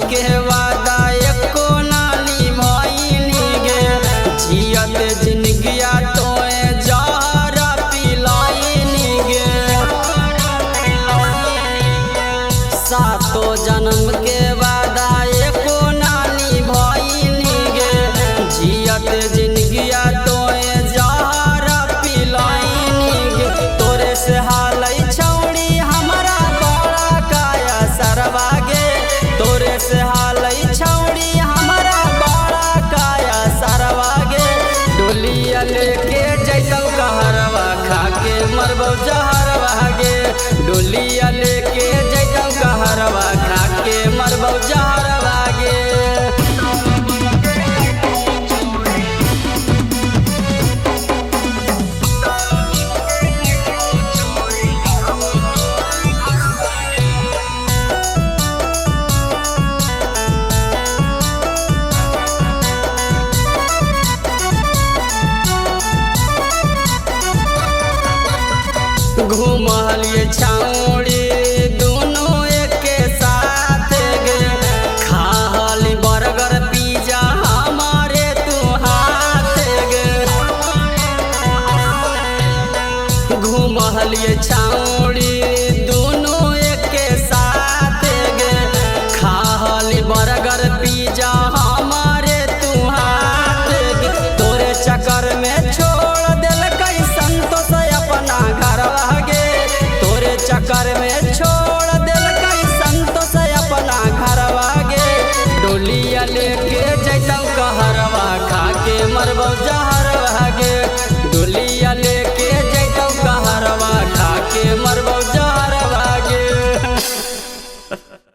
के वादा एको नानी भइनी गे, जियत जिंदगिया तोए जहर पिलाइनी गे। सातो जन्म के वादा एको नानी भइनी गे, जियत जिंदगिया तोए जहर पिलाइनी गे। तोरे से हालै छौड़ी हमारा बड़ा काया सरवा गे, तोरे से हालै छौड़ी हमारा बड़ा काया सरवा गे। डोलिया लेके जैतौ कहरवा खाके मरबौ जहरवा गे, डोलिया लेके जैतौ कहरवा खाके मरबौ जहरवा गे। घुमलिए छौड़ी दोनों एके साथ गे, खाली बर्गर पिज्जा हमारे तू हाथ गे। घुमलिए छौड़ी दोनों एके साथ गे, खाली बर्गर पिज्जा हमारे तू हाथ गे। तोरे चक्कर में छोड़ देलकै संतोष अपना घरवा गे, तोरे चक्कर में छोड़ देलकै संतोष अपना घरवा गे। डोलिया लेके जैतौ कहरवा खाके मरबौ जहरवा